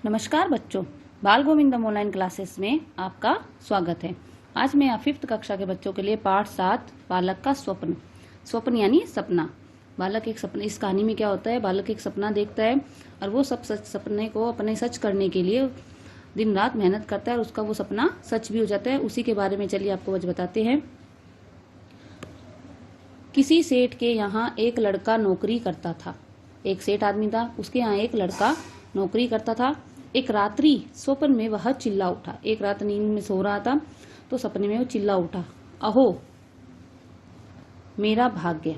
नमस्कार बच्चों, बाल गोविंदम ऑनलाइन क्लासेस में आपका स्वागत है। आज मैं 5th कक्षा के बच्चों के लिए पाठ 7 बालक का स्वप्न। स्वप्न यानी सपना। बालक एक सपना, इस कहानी में क्या होता है, बालक एक सपना देखता है और वो सपने को अपने सच करने के लिए दिन रात मेहनत करता है और उसका वो सपना सच भी हो जाता है। उसी के बारे में चलिए आपको आज बताते हैं। किसी सेठ के यहाँ एक लड़का नौकरी करता था। एक सेठ आदमी था, उसके यहाँ एक लड़का नौकरी करता था। एक रात्रि स्वप्न में वह चिल्ला उठा। एक रात नींद में सो रहा था तो सपने में वो चिल्ला उठा, अहो मेरा भाग्य,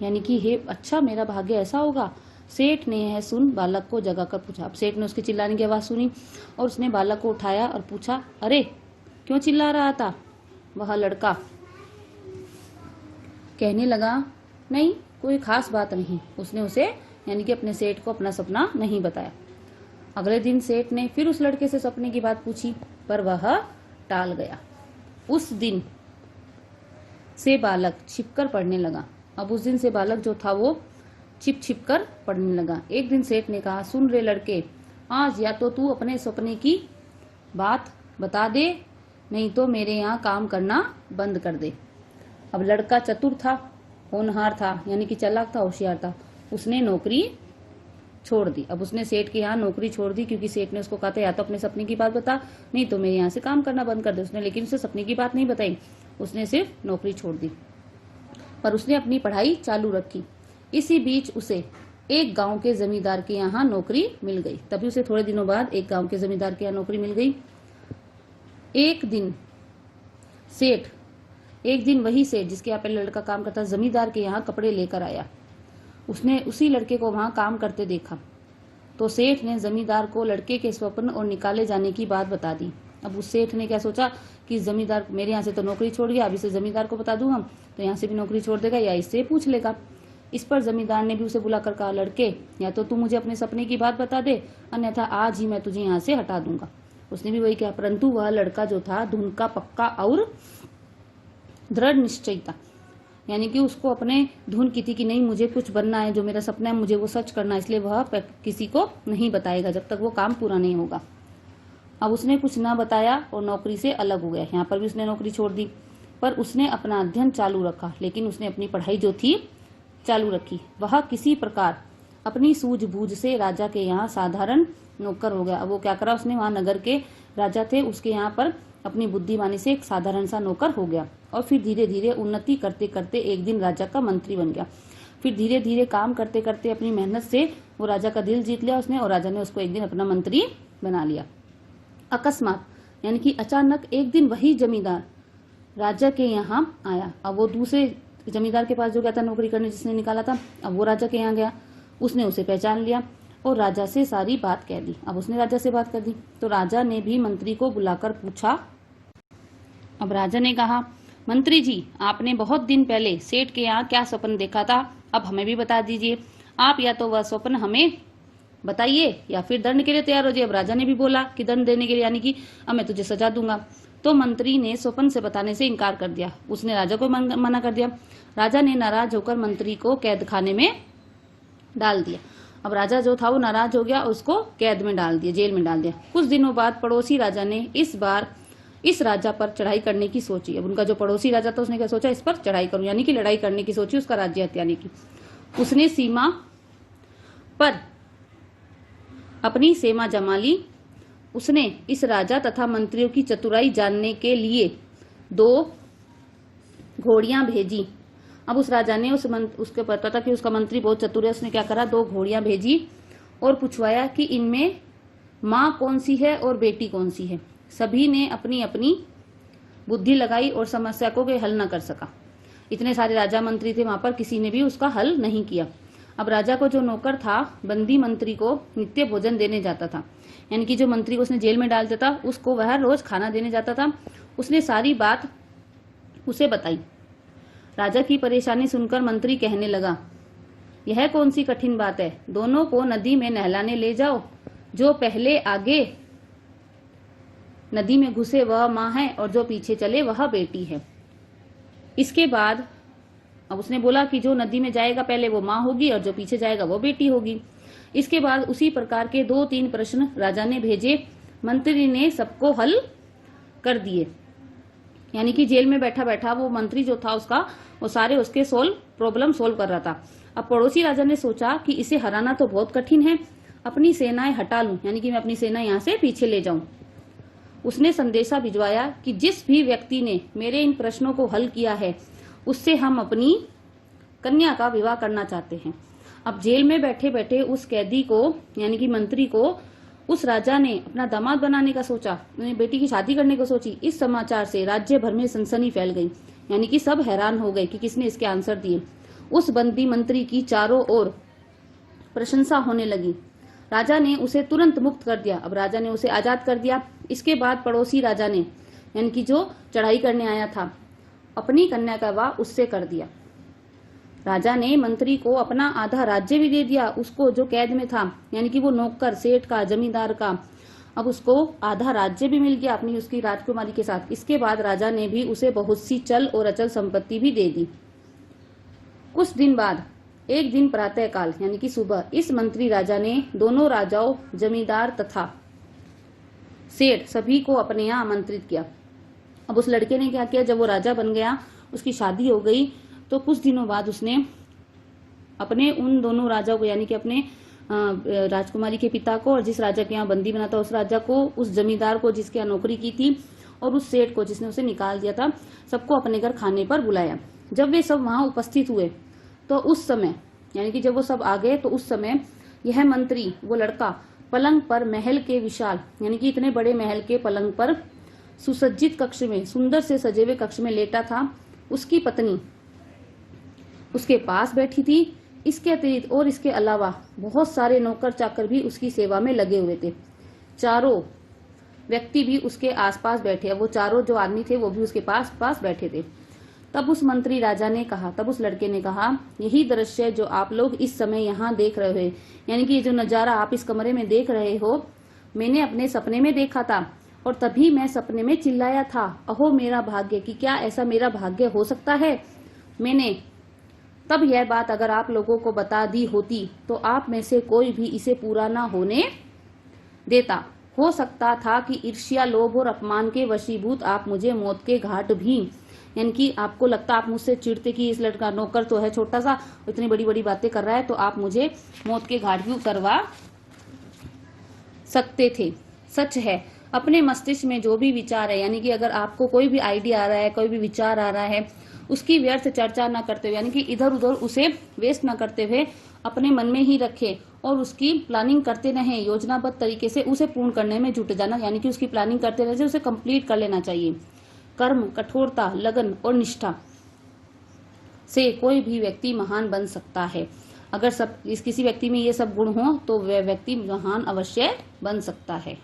यानी कि हे अच्छा मेरा भाग्य ऐसा होगा। सेठ ने यह सुन बालक को जगाकर पूछा। अब सेठ ने उसके चिल्लाने की आवाज सुनी और उसने बालक को उठाया और पूछा, अरे क्यों चिल्ला रहा था? वह लड़का कहने लगा, नहीं कोई खास बात नहीं। उसने उसे यानी कि अपने सेठ को अपना सपना नहीं बताया। अगले दिन सेठ ने फिर उस लड़के से सपने की बात पूछी पर वह टाल गया। उस दिन से बालक छिपकर पढ़ने लगा। अब उस दिन से बालक जो था वो छिप छिप कर पढ़ने लगा। एक दिन सेठ ने कहा, सुन रे लड़के, आज या तो तू अपने सपने की बात बता दे, नहीं तो मेरे यहाँ काम करना बंद कर दे। अब लड़का चतुर था, होनहार था, यानी कि चालाक था, होशियार था। उसने नौकरी छोड़ दी। अब उसने सेठ के यहाँ नौकरी छोड़ दी क्योंकि सेठ ने उसको कहा था या तो अपने सपने की बात बता, नहीं तो मेरे यहाँ से काम करना बंद कर दे। उसने लेकिन उसे सपने की बात नहीं बताई, उसने सिर्फ नौकरी छोड़ दी। पर उसने अपनी पढ़ाई चालू रखी। इसी बीच उसे एक गांव के जमींदार के यहाँ नौकरी मिल गई। तभी उसे थोड़े दिनों बाद एक गांव के जमींदार के यहाँ नौकरी मिल गई। एक दिन वही सेठ जिसके यहाँ पहले लड़का काम करता जमींदार के यहाँ कपड़े लेकर आया। उसने उसी लड़के को वहां काम करते देखा तो सेठ ने जमींदार को लड़के के स्वप्न और निकाले जाने की बात बता दी। अब उस सेठ ने क्या सोचा कि जमींदार मेरे यहाँ से तो नौकरी छोड़ गया, अब इसे जमींदार को बता दूंगा तो यहाँ से भी नौकरी छोड़ देगा या इससे पूछ लेगा। इस पर जमींदार ने भी उसे बुलाकर कहा, लड़के या तो तू मुझे अपने सपने की बात बता दे, अन्यथा आज ही मैं तुझे यहाँ से हटा दूंगा। उसने भी वही कहा, परंतु वह लड़का जो था धुन का पक्का और दृढ़ निश्चय था, यानी कि उसको अपने धुन की थी कि नहीं मुझे कुछ बनना है, जो मेरा सपना है मुझे वो सच करना है, इसलिए वह किसी को नहीं बताएगा जब तक वो काम पूरा नहीं होगा। अब उसने कुछ ना बताया और नौकरी से अलग हो गया। यहाँ पर भी उसने नौकरी छोड़ दी पर उसने अपना अध्ययन चालू रखा, लेकिन उसने अपनी पढ़ाई जो थी चालू रखी। वह किसी प्रकार अपनी सूझबूझ से राजा के यहाँ साधारण नौकर हो गया। अब वो क्या करा, उसने वहां नगर के राजा थे उसके यहाँ पर अपनी बुद्धिमानी से एक साधारण सा नौकर हो गया और फिर धीरे धीरे उन्नति करते करते एक दिन राजा का मंत्री बन गया। फिर धीरे धीरे काम करते करते अपनी मेहनत से वो राजा का दिल जीत लिया उसने और राजा ने उसको एक दिन अपना मंत्री बना लिया। अकस्मात यानी कि अचानक एक दिन वही जमींदार राजा के यहाँ आया। अब वो दूसरे जमींदार के पास जो गया था नौकरी करने जिसने निकाला था, अब वो राजा के यहाँ गया। उसने उसे पहचान लिया और राजा से सारी बात कह दी। अब उसने राजा से बात कर दी तो राजा ने भी मंत्री को बुलाकर पूछा। अब राजा ने कहा, मंत्री जी आपने बहुत दिन पहले सेठ के यहाँ क्या स्वप्न देखा था, अब हमें भी बता दीजिए। आप या तो वह स्वप्न हमें बताइए या फिर दंड के लिए तैयार हो जाइए। अब राजा ने भी बोला कि दंड देने के लिए, यानी कि अब मैं तुझे सजा दूंगा। तो मंत्री ने स्वप्न से बताने से इनकार कर दिया, उसने राजा को मना कर दिया। राजा ने नाराज होकर मंत्री को कैद खाने में डाल दिया। अब राजा जो था वो नाराज हो गया, उसको कैद में डाल दिया, जेल में डाल दिया। कुछ दिनों बाद पड़ोसी राजा ने इस बार इस राजा पर चढ़ाई करने की सोची। अब उनका जो पड़ोसी राजा था उसने क्या सोचा, इस पर चढ़ाई करूं, यानी कि लड़ाई करने की सोची, उसका राज्य हत्याने की। उसने सीमा पर अपनी सेना जमा ली। उसने इस राजा तथा मंत्रियों की चतुराई जानने के लिए 2 घोड़ियां भेजी। अब उस राजा ने उसके पता था कि उसका मंत्री बहुत चतुर है, उसने क्या करा, 2 घोड़ियां भेजी और पूछवाया कि इनमें माँ कौन सी है और बेटी कौन सी है। सभी ने अपनी अपनी बुद्धि लगाई और समस्या को कोई हल न कर सका। इतने सारे राजा मंत्री थे वहां पर, किसी ने भी उसका हल नहीं किया। अब राजा को जो नौकर था बंदी मंत्री को नित्य भोजन देने जाता था, यानी कि जो मंत्री को उसने जेल में डाल देता उसको वह रोज खाना देने जाता था। उसने सारी बात उसे बताई। राजा की परेशानी सुनकर मंत्री कहने लगा, यह कौन सी कठिन बात है, दोनों को नदी में नहलाने ले जाओ, जो पहले आगे नदी में घुसे वह माँ है और जो पीछे चले वह बेटी है। इसके बाद अब उसने बोला कि जो नदी में जाएगा पहले वो माँ होगी और जो पीछे जाएगा वो बेटी होगी। इसके बाद उसी प्रकार के 2-3 प्रश्न राजा ने भेजे। मंत्री ने सबको हल कर दिए। यानी कि जेल में बैठा बैठा वो मंत्री जो था उसका, वो सारे उसके प्रॉब्लम सोल्व कर रहा था। अब पड़ोसी राजा ने सोचा कि इसे हराना तो बहुत कठिन है, अपनी सेनाएं हटा लूं, यानी कि मैं अपनी सेना यहाँ से पीछे ले जाऊं। उसने संदेशा भिजवाया कि जिस भी व्यक्ति ने मेरे इन प्रश्नों को हल किया है उससे हम अपनी कन्या का विवाह करना चाहते हैं। अब जेल में बैठे बैठे उस कैदी को, यानी कि मंत्री को, उस राजा ने अपना दामाद बनाने का सोचा, अपनी बेटी की शादी करने को सोची। इस समाचार से राज्य भर में सनसनी फैल गई, यानी कि सब हैरान हो गए कि किसने इसके आंसर दिए। उस बंदी मंत्री की चारों ओर प्रशंसा होने लगी। राजा ने उसे तुरंत मुक्त कर दिया। अब राजा ने उसे आजाद कर दिया। इसके बाद पड़ोसी राजा ने, यानी कि जो चढ़ाई करने आया था, अपनी कन्या का विवाह उससे कर दिया। राजा ने मंत्री को अपना आधा राज्य भी दे दिया, उसको जो कैद में था, यानी कि वो नौकर, सेठ का, जमींदार का, अब उसको आधा राज्य भी मिल गया अपनी उसकी राजकुमारी के साथ। इसके बाद राजा ने भी उसे बहुत सी चल और अचल संपत्ति भी दे दी। कुछ दिन बाद एक दिन प्रातःकाल, यानी कि सुबह, इस मंत्री राजा ने दोनों राजाओं, जमींदार तथा सेठ सभी को अपने यहाँ आमंत्रित किया। अब उस लड़के ने क्या किया, जब वो राजा बन गया, उसकी शादी हो गई, तो कुछ दिनों बाद उसने अपने उन दोनों राजाओं को, यानी कि अपने राजकुमारी के पिता को, और जिस राजा के यहाँ बंदी बना था उस राजा को, उस जमींदार को जिसके यहाँ नौकरी की थी, और उस सेठ को जिसने उसे निकाल दिया था, सबको अपने घर खाने पर बुलाया। जब वे सब वहां उपस्थित हुए तो उस समय, यानी कि जब वो सब आ गए, तो उस समय यह मंत्री, वो लड़का, पलंग पर महल के विशाल, यानी कि इतने बड़े महल के पलंग पर सुसज्जित कक्ष में, सुंदर से सजे हुए कक्ष में लेटा था। उसकी पत्नी उसके पास बैठी थी। इसके अतिरिक्त और इसके अलावा बहुत सारे नौकर चाकर भी उसकी सेवा में लगे हुए थे। चारों व्यक्ति भी उसके आसपास बैठे, वो चारों जो आदमी थे वो भी उसके पास बैठे थे। तब उस मंत्री राजा ने कहा, तब उस लड़के ने कहा, यही दृश्य जो आप लोग इस समय यहाँ देख रहे हो, यानी कि ये जो नजारा आप इस कमरे में देख रहे हो, मैंने अपने सपने में देखा था, और तभी मैं सपने में चिल्लाया था, अहो मेरा भाग्य, कि क्या ऐसा मेरा भाग्य हो सकता है। मैंने तब यह बात अगर आप लोगों को बता दी होती तो आप में से कोई भी इसे पूरा ना होने देता। हो सकता था कि ईर्ष्या, लोभ और अपमान के वशीभूत आप मुझे मौत के घाट भी, यानी कि आपको लगता, आप मुझसे चिढ़ते कि इस लड़का नौकर तो है छोटा सा, इतनी बड़ी बड़ी बातें कर रहा है, तो आप मुझे मौत के घाट भी उतरवा सकते थे। सच है, अपने मस्तिष्क में जो भी विचार है, यानी कि अगर आपको कोई भी आइडिया आ रहा है, कोई भी विचार आ रहा है, उसकी व्यर्थ चर्चा न करते हुए, यानी कि इधर उधर उसे वेस्ट न करते हुए अपने मन में ही रखे और उसकी प्लानिंग करते रहें, योजनाबद्ध तरीके से उसे पूर्ण करने में जुट जाना, यानी कि उसकी प्लानिंग करते रहने से उसे कंप्लीट कर लेना चाहिए। कर्म, कठोरता, लगन और निष्ठा से कोई भी व्यक्ति महान बन सकता है। अगर किसी व्यक्ति में ये सब गुण हो तो वह व्यक्ति महान अवश्य बन सकता है।